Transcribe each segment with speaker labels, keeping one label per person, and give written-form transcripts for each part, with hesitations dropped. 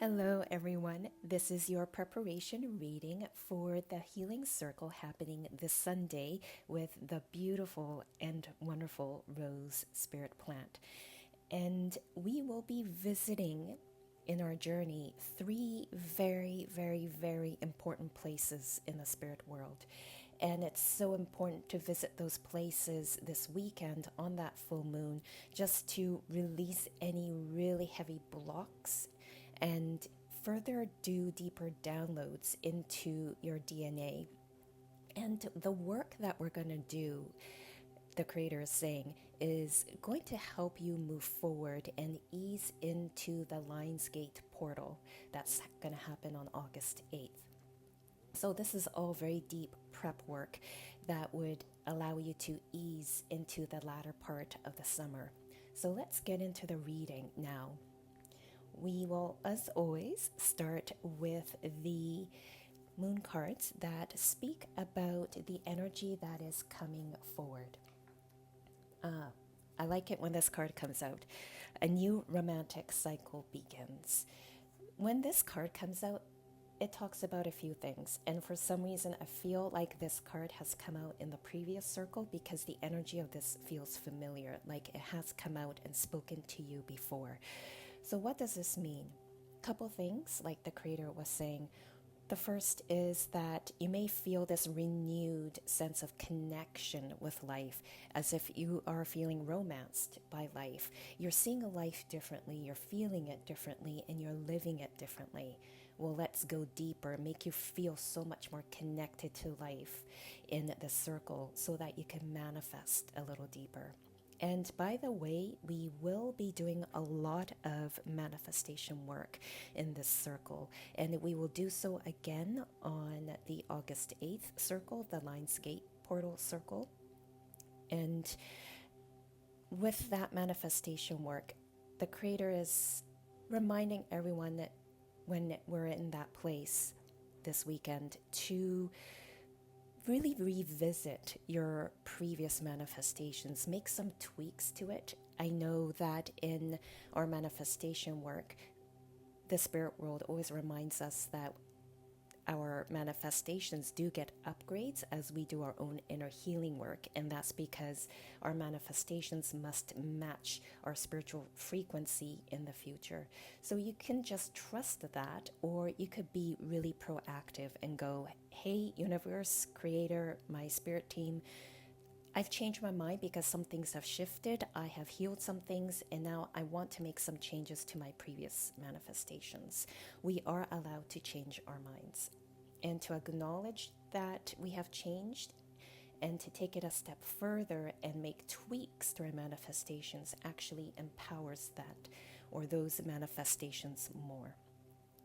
Speaker 1: Hello, everyone. This is your preparation reading for the Healing Circle happening this Sunday with the beautiful and wonderful Rose Spirit Plant. And we will be visiting in our journey three very, very, very important places in the spirit world. And it's so important to visit those places this weekend on that full moon just to release any really heavy blocks and further do deeper downloads into your DNA. And the work that we're going to do, the creator is saying, is going to help you move forward and ease into the Lionsgate portal that's going to happen on August 8th. So this is all very deep prep work that would allow you to ease into the latter part of the summer. So let's get into the reading now. We will, as always, start with the moon cards that speak about the energy that is coming forward. I like it when this card comes out. A new romantic cycle begins. When this card comes out, it talks about a few things. And for some reason, I feel like this card has come out in the previous circle because the energy of this feels familiar, like it has come out and spoken to you before. So what does this mean? A couple things, like the creator was saying. The first is that you may feel this renewed sense of connection with life, as if you are feeling romanced by life. You're seeing a life differently, you're feeling it differently, and you're living it differently. Well, let's go deeper, make you feel so much more connected to life in the circle so that you can manifest a little deeper. And by the way, we will be doing a lot of manifestation work in this circle. And we will do so again on the August 8th circle, the Lionsgate portal circle. And with that manifestation work, the creator is reminding everyone that when we're in that place this weekend to really revisit your previous manifestations, make some tweaks to it. I know that in our manifestation work, the spirit world always reminds us that our manifestations do get upgrades as we do our own inner healing work, and that's because our manifestations must match our spiritual frequency in the future. So you can just trust that, or you could be really proactive and go, hey, universe, creator, my spirit team, I've changed my mind because some things have shifted. I have healed some things, and now I want to make some changes to my previous manifestations. We are allowed to change our minds, and to acknowledge that we have changed and to take it a step further and make tweaks to our manifestations actually empowers that or those manifestations more.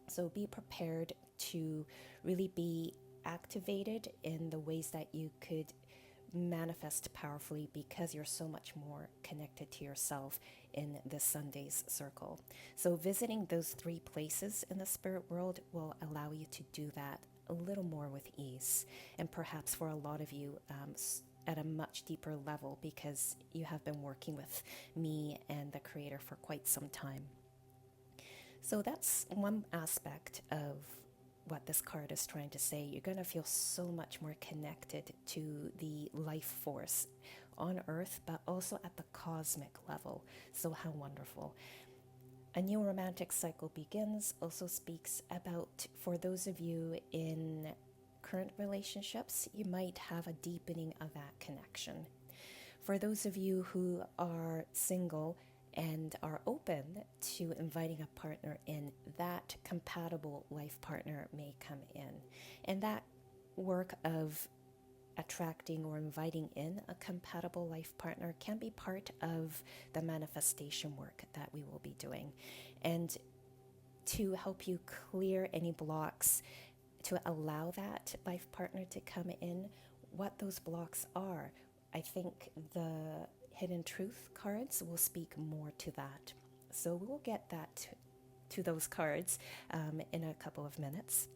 Speaker 1: So be prepared to really be activated in the ways that you could manifest powerfully because you're so much more connected to yourself in this Sunday's circle. So visiting those three places in the spirit world will allow you to do that a little more with ease, and perhaps for a lot of you at a much deeper level because you have been working with me and the creator for quite some time. So that's one aspect of what this card is trying to say. You're going to feel so much more connected to the life force on Earth, but also at the cosmic level. So how wonderful. A new romantic cycle begins also speaks about, for those of you in current relationships, you might have a deepening of that connection. For those of you who are single and are open to inviting a partner in, that compatible life partner may come in. And that work of attracting or inviting in a compatible life partner can be part of the manifestation work that we will be doing. And to help you clear any blocks to allow that life partner to come in, what those blocks are, I think the Hidden Truth cards will speak more to that. So we'll get that to those cards in a couple of minutes.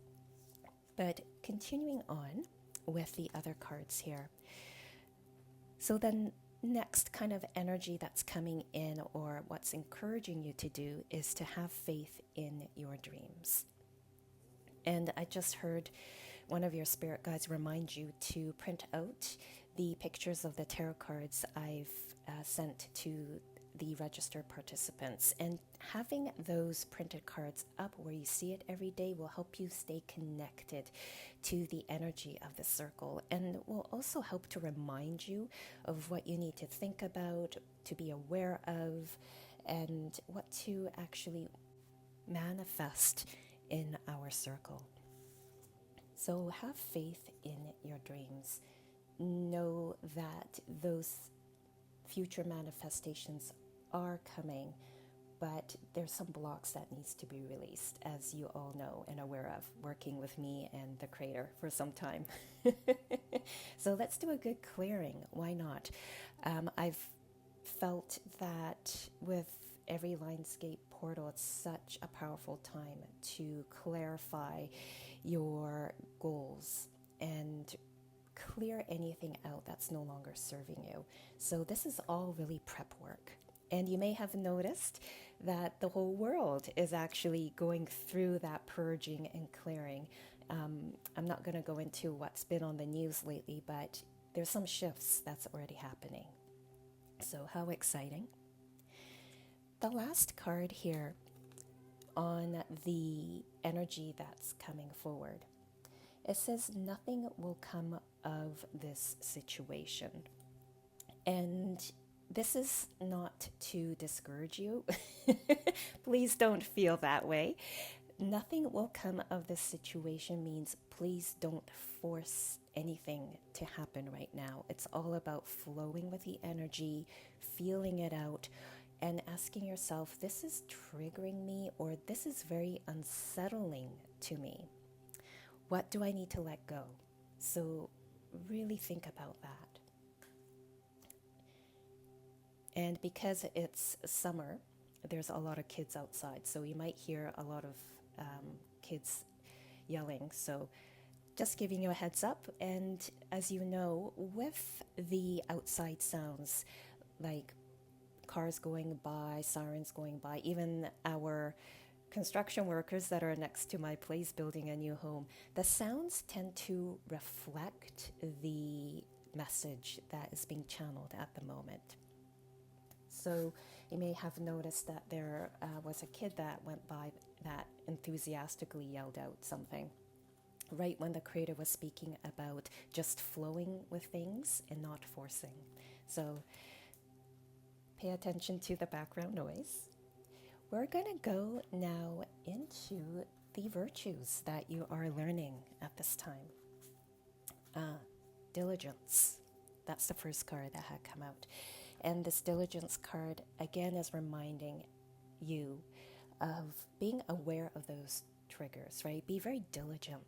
Speaker 1: But continuing on with the other cards here. So then next kind of energy that's coming in, or what's encouraging you to do, is to have faith in your dreams. And I just heard one of your spirit guides remind you to print out the pictures of the tarot cards I've sent to the registered participants. And having those printed cards up where you see it every day will help you stay connected to the energy of the circle, and will also help to remind you of what you need to think about, to be aware of, and what to actually manifest in our circle. So have faith in your dreams. Know that those future manifestations are coming, but there's some blocks that needs to be released, as you all know and aware of, working with me and the creator for some time. So let's do a good clearing. Why not? I've felt that with every Lionscape portal, it's such a powerful time to clarify your goals and clear anything out that's no longer serving you. So this is all really prep work. And you may have noticed that the whole world is actually going through that purging and clearing. I'm not going to go into what's been on the news lately, but there's some shifts that's already happening. So how exciting. The last card here on the energy that's coming forward, it says nothing will come of this situation. And this is not to discourage you. Please don't feel that way. Nothing will come of this situation means please don't force anything to happen right now. It's all about flowing with the energy, feeling it out, and asking yourself, this is triggering me, or this is very unsettling to me. What do I need to let go? So really think about that. And because it's summer, there's a lot of kids outside, so you might hear a lot of kids yelling. So just giving you a heads up. And as you know, with the outside sounds like cars going by, sirens going by, even our construction workers that are next to my place building a new home, the sounds tend to reflect the message that is being channeled at the moment. So you may have noticed that there was a kid that went by that enthusiastically yelled out something right when the creator was speaking about just flowing with things and not forcing. So pay attention to the background noise. We're going to go now into the virtues that you are learning at this time. Diligence. That's the first card that had come out. And this diligence card, again, is reminding you of being aware of those triggers, right? Be very diligent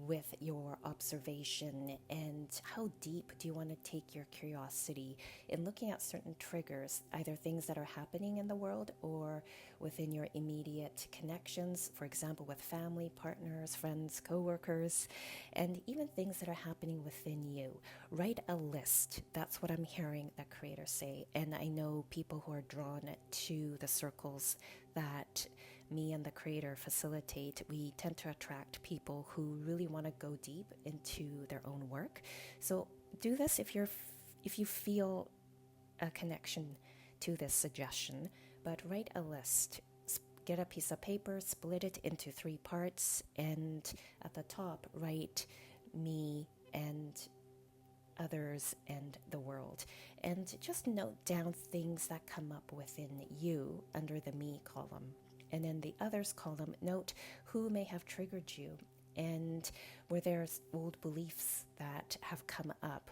Speaker 1: with your observation, and how deep do you want to take your curiosity in looking at certain triggers, either things that are happening in the world or within your immediate connections, for example, with family, partners, friends, co-workers, and even things that are happening within you. Write a list. That's what I'm hearing the creator say. And I know people who are drawn to the circles that me and the creator facilitate, we tend to attract people who really want to go deep into their own work. So do this if you feel a connection to this suggestion, but write a list. Get a piece of paper, split it into 3 parts, and at the top write me and others and the world. And just note down things that come up within you under the me column. And in the others column, note who may have triggered you and where there's old beliefs that have come up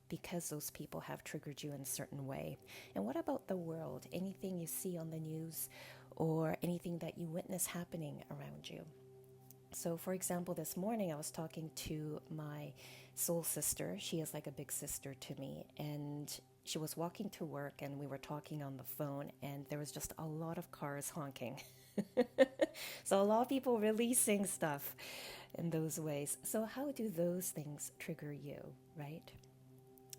Speaker 1: because those people have triggered you in a certain way. And what about the world? Anything you see on the news or anything that you witness happening around you? So, for example, this morning I was talking to my soul sister. She is like a big sister to me, and she was walking to work, and we were talking on the phone, and there was just a lot of cars honking. So a lot of people releasing stuff in those ways. So how do those things trigger you, right?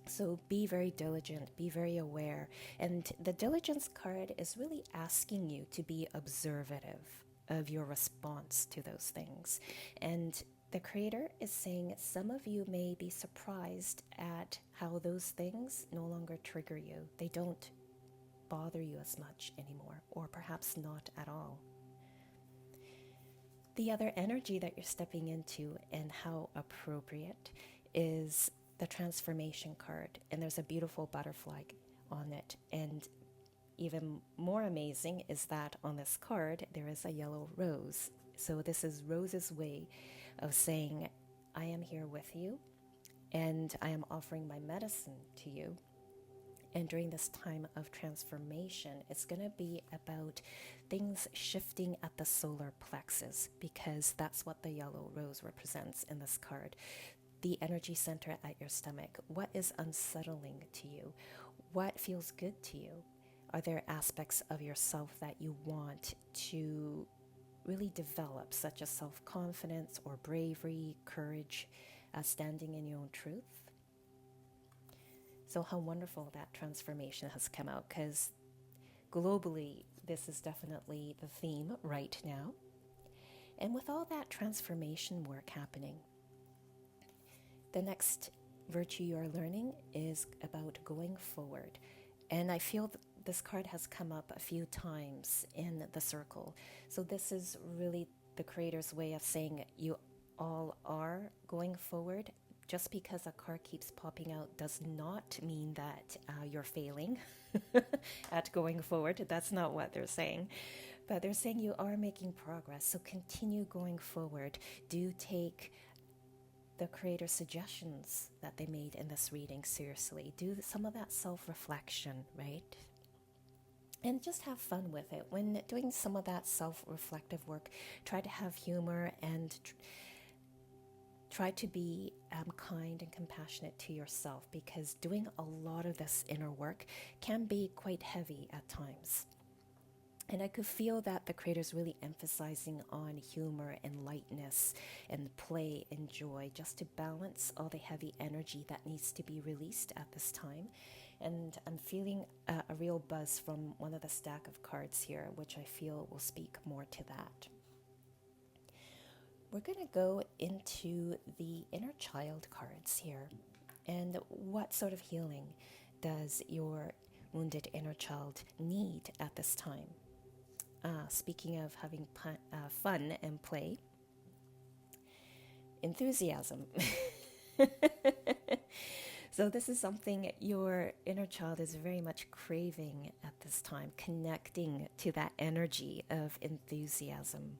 Speaker 1: So be very diligent, be very aware. And the diligence card is really asking you to be observative of your response to those things. And the creator is saying some of you may be surprised at how those things no longer trigger you. They don't bother you as much anymore, or perhaps not at all. The other energy that you're stepping into, and how appropriate, is the transformation card. And there's a beautiful butterfly on it. And even more amazing is that on this card, there is a yellow rose. So this is Rose's way of saying, I am here with you, and I am offering my medicine to you. And during this time of transformation, it's going to be about things shifting at the solar plexus, because that's what the yellow rose represents in this card. The energy center at your stomach. What is unsettling to you? What feels good to you? Are there aspects of yourself that you want to really develop, such as self-confidence or bravery, courage, standing in your own truth? So how wonderful that transformation has come out, because globally, this is definitely the theme right now. And with all that transformation work happening, the next virtue you are learning is about going forward. And I feel that this card has come up a few times in the circle. So this is really the creator's way of saying you all are going forward. Just because a card keeps popping out does not mean that you're failing at going forward. That's not what they're saying. But they're saying you are making progress. So continue going forward. Do take the creator's suggestions that they made in this reading seriously. Do some of that self-reflection, right? And just have fun with it. When doing some of that self-reflective work, try to have humor and try to be kind and compassionate to yourself, because doing a lot of this inner work can be quite heavy at times. And I could feel that the creator's really emphasizing on humor and lightness and play and joy, just to balance all the heavy energy that needs to be released at this time. And I'm feeling a real buzz from one of the stack of cards here, which I feel will speak more to that. We're going to go into the inner child cards here. And what sort of healing does your wounded inner child need at this time? Speaking of having fun and play, enthusiasm. So this is something your inner child is very much craving at this time, connecting to that energy of enthusiasm.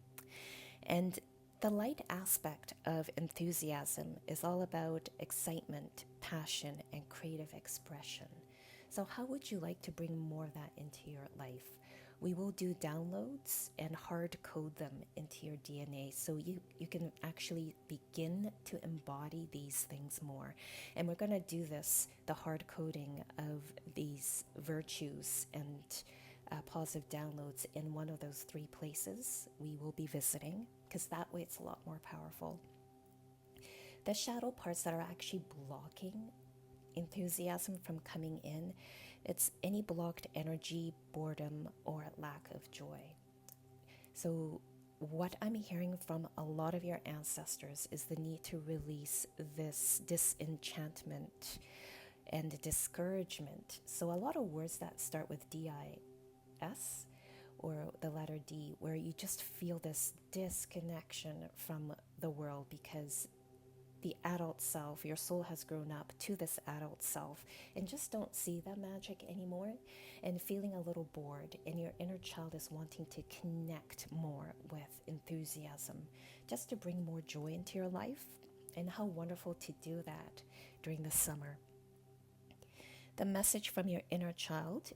Speaker 1: And the light aspect of enthusiasm is all about excitement, passion, and creative expression. So how would you like to bring more of that into your life? We will do downloads and hard code them into your DNA, so you can actually begin to embody these things more. And we're going to do this, the hard coding of these virtues and positive downloads, in one of those 3 places we will be visiting, because that way it's a lot more powerful. The shadow parts that are actually blocking enthusiasm from coming in, it's any blocked energy, boredom, or lack of joy. So what I'm hearing from a lot of your ancestors is the need to release this disenchantment and discouragement. So a lot of words that start with D-I-S or the letter D, where you just feel this disconnection from the world, because the adult self, your soul has grown up to this adult self and just don't see the magic anymore, and feeling a little bored, and your inner child is wanting to connect more with enthusiasm, just to bring more joy into your life. And how wonderful to do that during the summer. The message from your inner child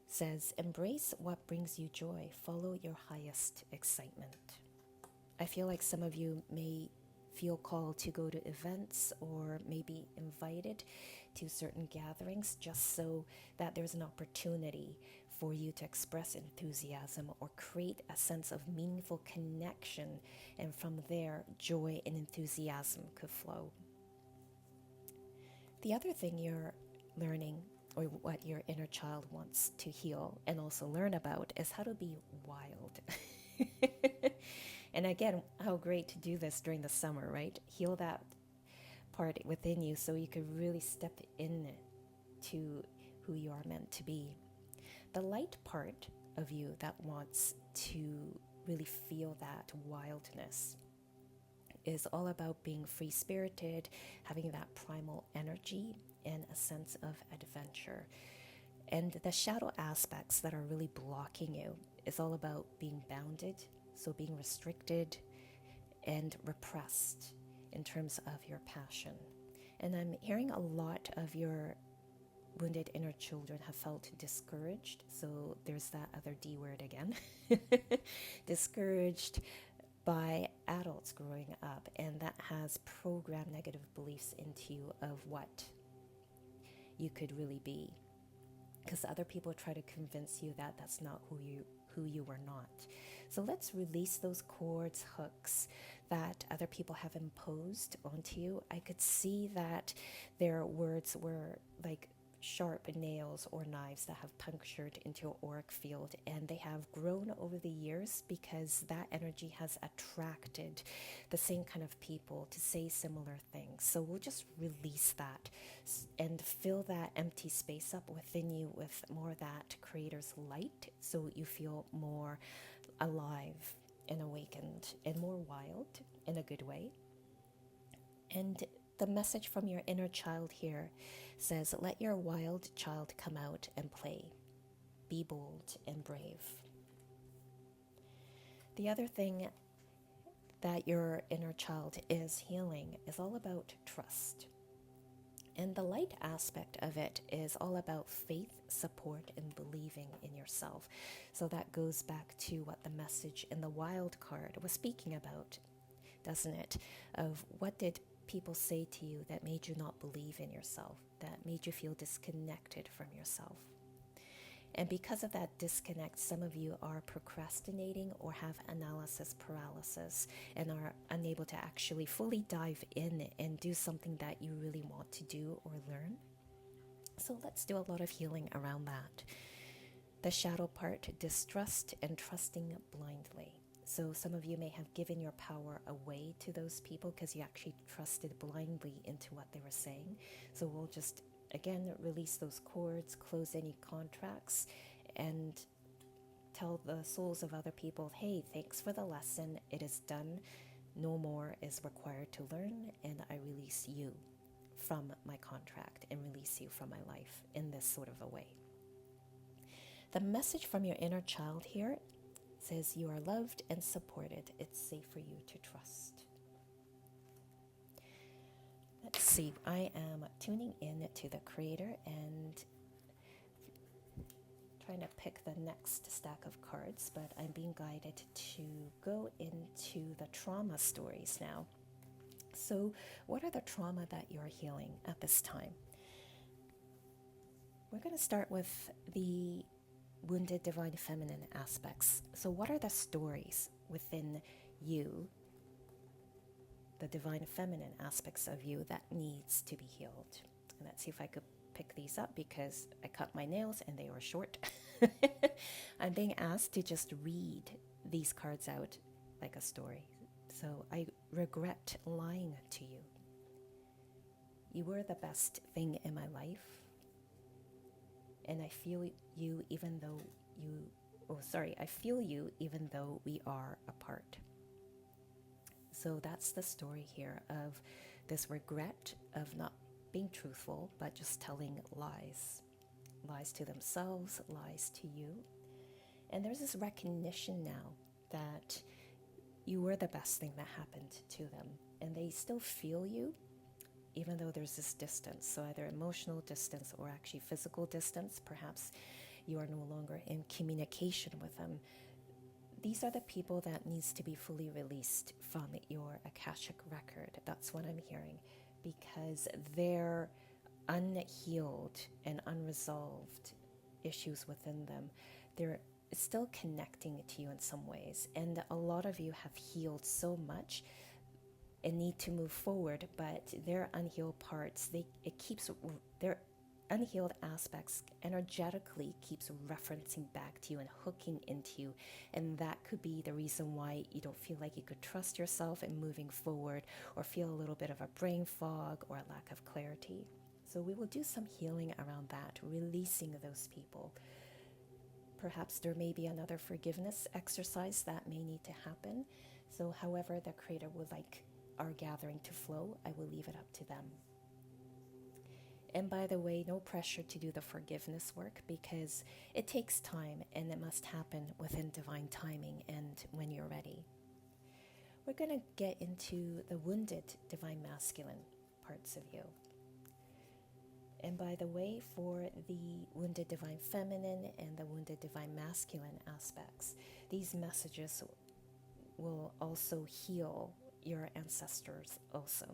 Speaker 1: says, embrace what brings you joy, follow your highest excitement. I feel like some of you may feel called to go to events or maybe invited to certain gatherings, just so that there's an opportunity for you to express enthusiasm or create a sense of meaningful connection, and from there joy and enthusiasm could flow. The other thing you're learning, or what your inner child wants to heal and also learn about, is how to be wild. And again, how great to do this during the summer, right? Heal that part within you so you can really step in to who you are meant to be. The light part of you that wants to really feel that wildness is all about being free-spirited, having that primal energy and a sense of adventure. And the shadow aspects that are really blocking you is all about being bounded, so being restricted and repressed in terms of your passion. And I'm hearing a lot of your wounded inner children have felt discouraged. So there's that other D word again. Discouraged by adults growing up, and that has programmed negative beliefs into you of what you could really be, because other people try to convince you that that's not who you were not. So let's release those cords, hooks that other people have imposed onto you. I could see that their words were like sharp nails or knives that have punctured into your auric field, and they have grown over the years because that energy has attracted the same kind of people to say similar things. So we'll just release that and fill that empty space up within you with more of that creator's light, so you feel more alive and awakened and more wild in a good way. And the message from your inner child here says, let your wild child come out and play. Be bold and brave. The other thing that your inner child is healing is all about trust. And the light aspect of it is all about faith, support, and believing in yourself. So that goes back to what the message in the wild card was speaking about, doesn't it? Of what did people say to you that made you not believe in yourself, that made you feel disconnected from yourself. And because of that disconnect, some of you are procrastinating or have analysis paralysis and are unable to actually fully dive in and do something that you really want to do or learn. So let's do a lot of healing around that. The shadow part, distrust and trusting blindly. So some of you may have given your power away to those people because you actually trusted blindly into what they were saying. So we'll just, again, release those cords, close any contracts, and tell the souls of other people, hey, thanks for the lesson. It is done. No more is required to learn, and I release you from my contract and release you from my life in this sort of a way. The message from your inner child here says you are loved and supported. It's safe for you to trust. Let's see. I am tuning in to the creator and trying to pick the next stack of cards, but I'm being guided to go into the trauma stories now. So what are the trauma that you're healing at this time? We're going to start with the wounded divine feminine aspects. So what are the stories within you, the divine feminine aspects of you, that needs to be healed? And let's see if I could pick these up because I cut my nails and they were short. I'm being asked to just read these cards out like a story. So I regret lying to you. You were the best thing in my life. And I feel you even though I feel you even though we are apart. So that's the story here of this regret of not being truthful, but just telling lies. Lies to themselves, lies to you. And there's this recognition now that you were the best thing that happened to them. And they still feel you, even though there's this distance. So either emotional distance or actually physical distance. Perhaps you are no longer in communication with them. These are the people that needs to be fully released from your Akashic record. That's what I'm hearing, because their unhealed and unresolved issues within them, they're still connecting to you in some ways. And a lot of you have healed so much and need to move forward, but their unhealed parts, their unhealed aspects energetically keeps referencing back to you and hooking into you, and that could be the reason why you don't feel like you could trust yourself in moving forward, or feel a little bit of a brain fog or a lack of clarity. So we will do some healing around that, releasing those people. Perhaps there may be another forgiveness exercise that may need to happen. So however the Creator would like our gathering to flow, I will leave it up to them. And by the way, no pressure to do the forgiveness work, because it takes time and it must happen within divine timing and when you're ready. We're going to get into the wounded divine masculine parts of you. And by the way, for the wounded divine feminine and the wounded divine masculine aspects, these messages will also heal your ancestors also.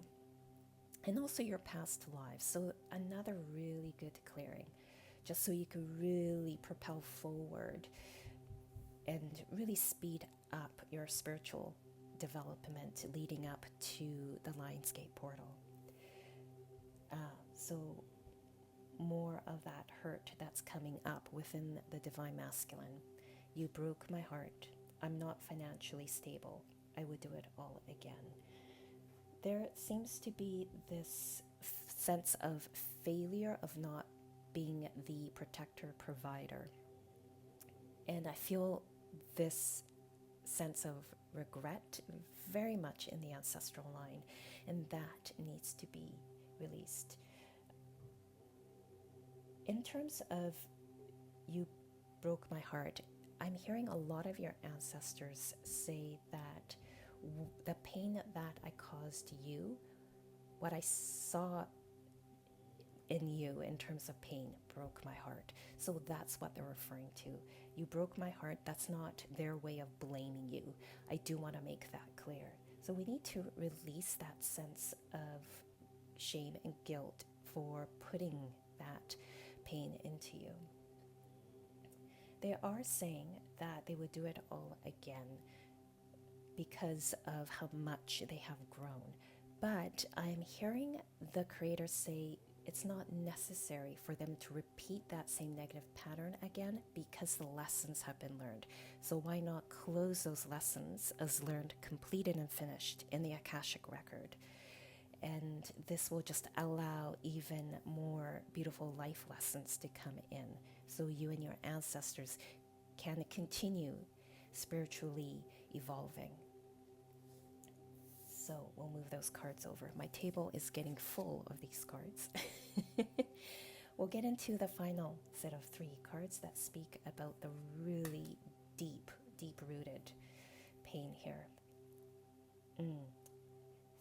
Speaker 1: And also your past lives. So another really good clearing, just so you can really propel forward and really speed up your spiritual development leading up to the Lionsgate portal. So more of that hurt that's coming up within the divine masculine. You broke my heart. I'm not financially stable. I would do it all again. There seems to be this sense of failure of not being the protector provider. And I feel this sense of regret very much in the ancestral line, and that needs to be released. In terms of you broke my heart, I'm hearing a lot of your ancestors say that the pain that I caused you, what I saw in you in terms of pain, broke my heart. So that's what they're referring to. You broke my heart. That's not their way of blaming you. I do want to make that clear. So we need to release that sense of shame and guilt for putting that pain into you. They are saying that they would do it all again because of how much they have grown. But I'm hearing the Creator say it's not necessary for them to repeat that same negative pattern again, because the lessons have been learned. So why not close those lessons as learned, completed, and finished in the Akashic record? And this will just allow even more beautiful life lessons to come in, so you and your ancestors can continue spiritually evolving. So we'll move those cards over. My table is getting full of these cards. We'll get into the final set of 3 cards that speak about the really deep-rooted pain here.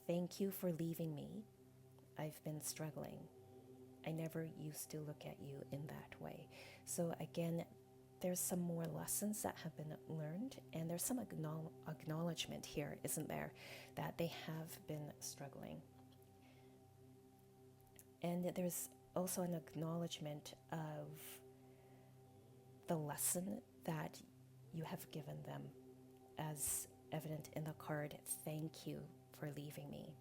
Speaker 1: Thank you for leaving me. I've been struggling. I never used to look at you in that way. So again, there's some more lessons that have been learned, and there's some acknowledgement here, isn't there, that they have been struggling. And there's also an acknowledgement of the lesson that you have given them, as evident in the card, thank you for leaving me.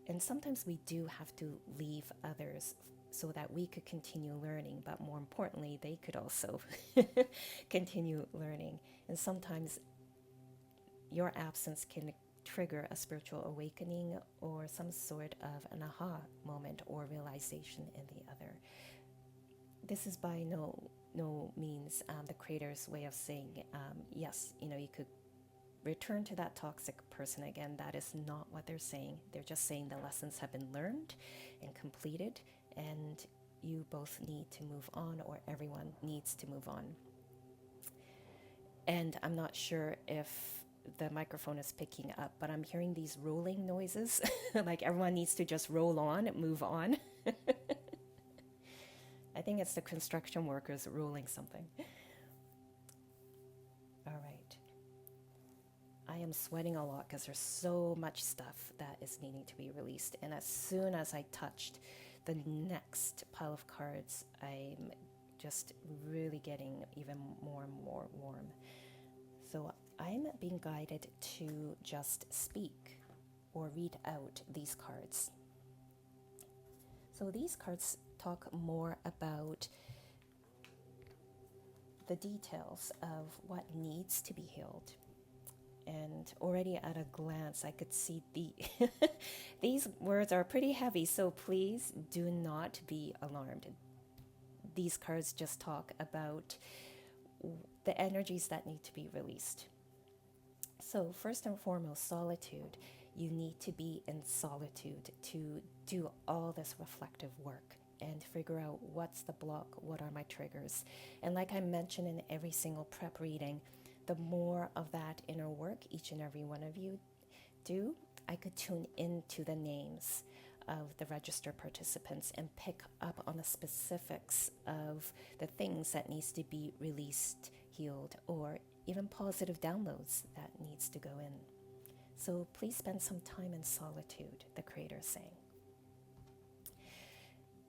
Speaker 1: And sometimes we do have to leave others so that we could continue learning, but more importantly, they could also continue learning. And sometimes your absence can trigger a spiritual awakening or some sort of an aha moment or realization in the other. This is by no means the Creator's way of saying, yes, you could return to that toxic person again. That is not what they're saying. They're just saying the lessons have been learned and completed, and you both need to move on, or everyone needs to move on. And I'm not sure if the microphone is picking up, but I'm hearing these rolling noises, like everyone needs to just roll on, move on. I think it's the construction workers rolling something. All right. I am sweating a lot because there's so much stuff that is needing to be released. And as soon as I touched the next pile of cards, I'm just really getting even more and more warm. So I'm being guided to just speak or read out these cards. So these cards talk more about the details of what needs to be healed. And already at a glance, I could see these words are pretty heavy, so please do not be alarmed. These cards just talk about the energies that need to be released. So first and foremost, solitude. You need to be in solitude to do all this reflective work and figure out what's the block, what are my triggers. And like I mentioned in every single prep reading, the more of that inner work each and every one of you do, I could tune into the names of the register participants and pick up on the specifics of the things that needs to be released, healed, or even positive downloads that needs to go in. So please spend some time in solitude, the Creator is saying.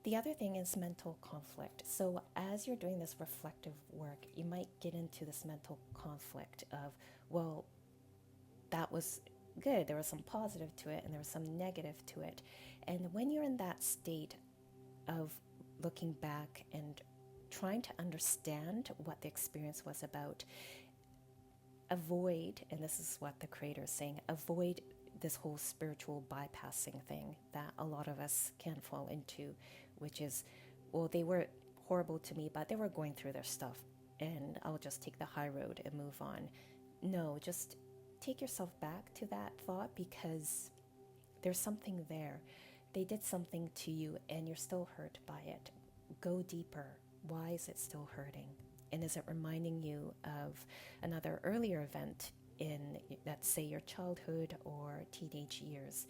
Speaker 1: The other thing is mental conflict. So as you're doing this reflective work, you might get into this mental conflict of, well, that was good. There was some positive to it and there was some negative to it. And when you're in that state of looking back and trying to understand what the experience was about, avoid, and this is what the Creator is saying, avoid this whole spiritual bypassing thing that a lot of us can fall into, which is, well, they were horrible to me, but they were going through their stuff, and I'll just take the high road and move on. No, just take yourself back to that thought, because there's something there. They did something to you, and you're still hurt by it. Go deeper. Why is it still hurting? And is it reminding you of another earlier event in, let's say, your childhood or teenage years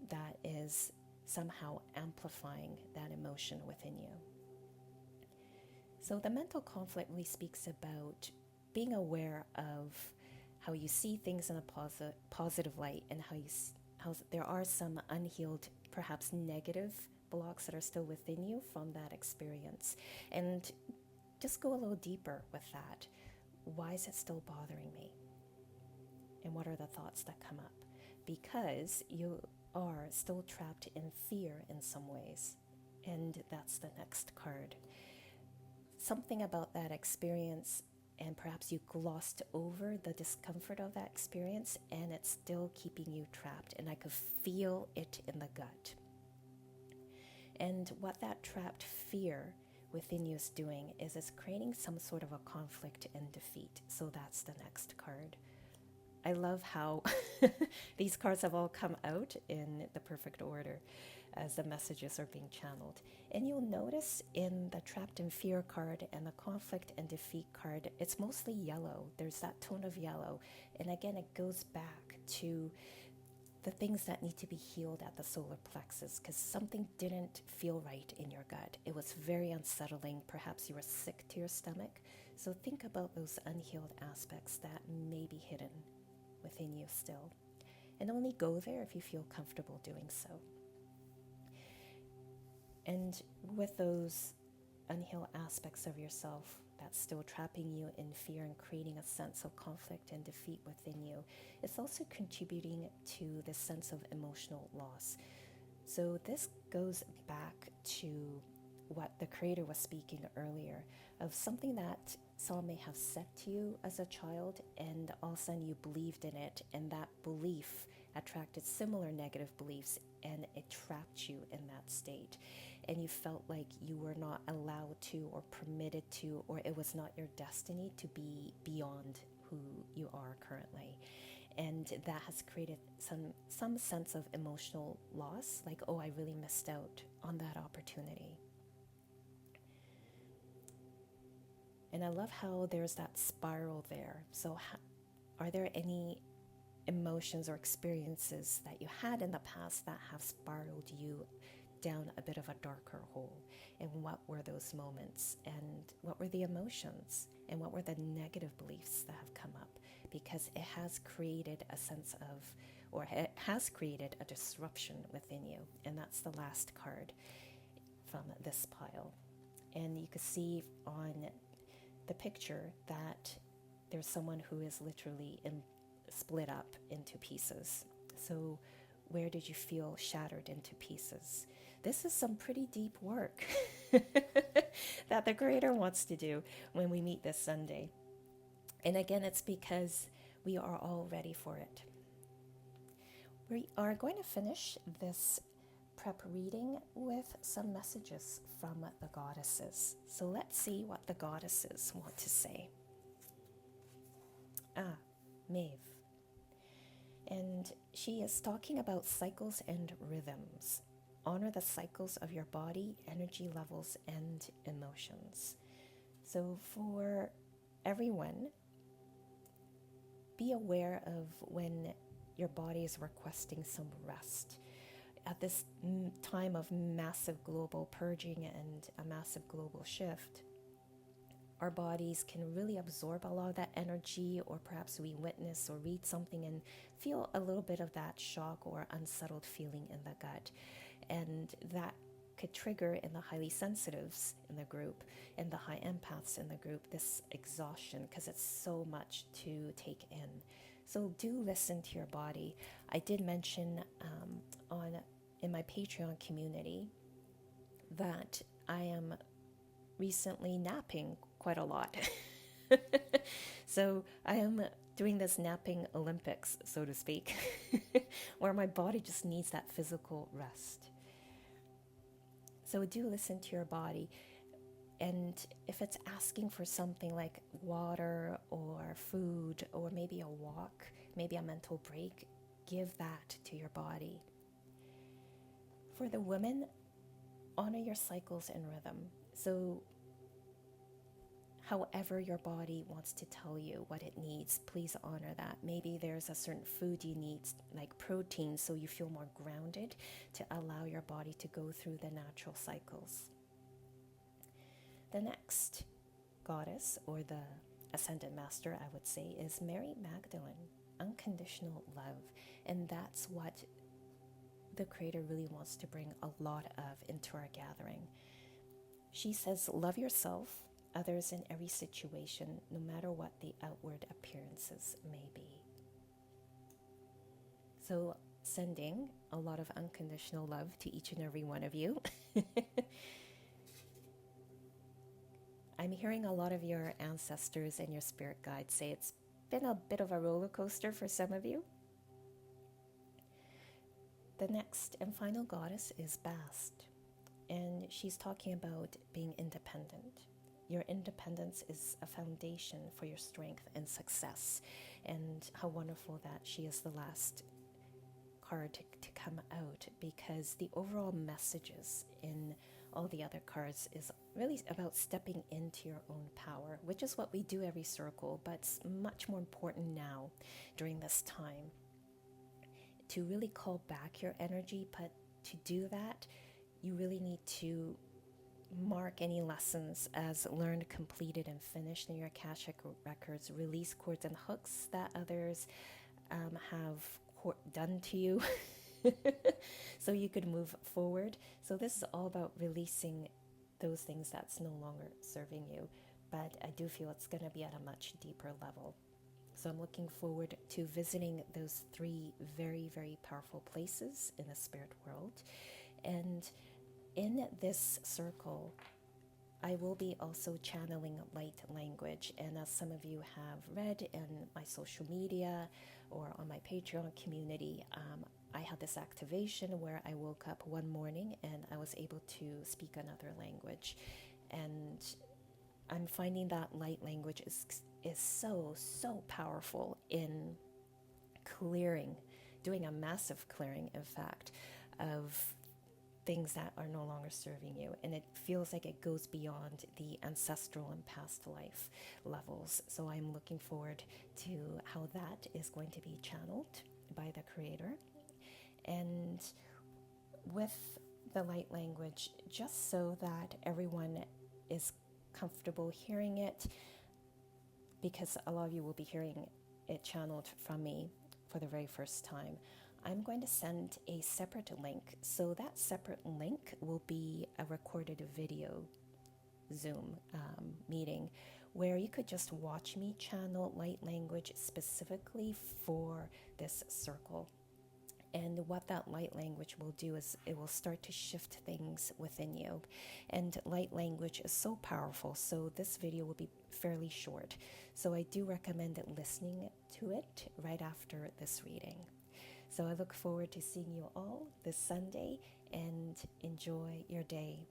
Speaker 1: that is somehow amplifying that emotion within you? So the mental conflict really speaks about being aware of how you see things in a positive light, and how there are some unhealed, perhaps negative blocks that are still within you from that experience. And just go a little deeper with that. Why is it still bothering me? And what are the thoughts that come up? Because you are still trapped in fear in some ways. And that's the next card. Something about that experience, and perhaps you glossed over the discomfort of that experience, and it's still keeping you trapped. And I could feel it in the gut. And what that trapped fear within you is doing is it's creating some sort of a conflict and defeat. So that's the next card. I love how these cards have all come out in the perfect order as the messages are being channeled. And you'll notice in the trapped in fear card and the conflict and defeat card, it's mostly yellow. There's that tone of yellow. And again, it goes back to the things that need to be healed at the solar plexus, because something didn't feel right in your gut. It was very unsettling. Perhaps you were sick to your stomach. So think about those unhealed aspects that may be hidden within you still. And only go there if you feel comfortable doing so. And with those unhealed aspects of yourself that's still trapping you in fear and creating a sense of conflict and defeat within you, it's also contributing to this sense of emotional loss. So this goes back to what the Creator was speaking earlier, of something that someone may have said to you as a child, and all of a sudden you believed in it, and that belief attracted similar negative beliefs, and it trapped you in that state. And you felt like you were not allowed to or permitted to, or it was not your destiny to be beyond who you are currently. And that has created some sense of emotional loss, like, oh, I really missed out on that opportunity. And I love how there's that spiral there. So are there any emotions or experiences that you had in the past that have spiraled you down a bit of a darker hole? And what were those moments? And what were the emotions? And what were the negative beliefs that have come up? Because it has created a sense of, or it has created a disruption within you. And that's the last card from this pile. And you can see on the picture that there's someone who is literally split up into pieces. So where did you feel shattered into pieces? This is some pretty deep work that the Creator wants to do when we meet this Sunday. And again, it's because we are all ready for it. We are going to finish this prep reading with some messages from the goddesses. So let's see what the goddesses want to say. Maeve. And she is talking about cycles and rhythms. Honor the cycles of your body, energy levels, and emotions. So for everyone, be aware of when your body is requesting some rest. At this time of massive global purging and a massive global shift, our bodies can really absorb a lot of that energy, or perhaps we witness or read something and feel a little bit of that shock or unsettled feeling in the gut. And that could trigger in the highly sensitives in the group and the high empaths in the group this exhaustion, because it's so much to take in. So do listen to your body. I did mention in my Patreon community that I am recently napping quite a lot. So I am doing this napping Olympics, so to speak, where my body just needs that physical rest. So do listen to your body. And if it's asking for something like water or food or maybe a walk, maybe a mental break, give that to your body. For the women, honor your cycles and rhythm. So however your body wants to tell you what it needs, please honor that. Maybe there's a certain food you need, like protein, so you feel more grounded, to allow your body to go through the natural cycles. The next goddess, or the ascended master, I would say, is Mary Magdalene, unconditional love. And that's what the Creator really wants to bring a lot of into our gathering. She says, love yourself, others, in every situation, no matter what the outward appearances may be. So sending a lot of unconditional love to each and every one of you. I'm hearing a lot of your ancestors and your spirit guides say it's been a bit of a roller coaster for some of you. The next and final goddess is Bast, and she's talking about being independent. Your independence is a foundation for your strength and success, and how wonderful that she is the last card to come out, because the overall messages in all the other cards is really about stepping into your own power, which is what we do every circle, but it's much more important now during this time to really call back your energy. But to do that, you really need to mark any lessons as learned, completed, and finished in your Akashic records. Release cords and hooks that others have done to you so you could move forward. So this is all about releasing those things that's no longer serving you, but I do feel it's going to be at a much deeper level. So I'm looking forward to visiting those 3 very, very powerful places in the spirit world. And in this circle, I will be also channeling light language. And as some of you have read in my social media or on my Patreon community, I had this activation where I woke up one morning and I was able to speak another language. And I'm finding that light language is so powerful in clearing, doing a massive clearing, in fact, of things that are no longer serving you. And it feels like it goes beyond the ancestral and past life levels. So I'm looking forward to how that is going to be channeled by the Creator. And with the light language, just so that everyone is comfortable hearing it, because a lot of you will be hearing it channeled from me for the very first time, I'm going to send a separate link. So that separate link will be a recorded video Zoom meeting where you could just watch me channel light language specifically for this circle. And what that light language will do is it will start to shift things within you. And light language is so powerful, so this video will be fairly short. So I do recommend listening to it right after this reading. So I look forward to seeing you all this Sunday, and enjoy your day.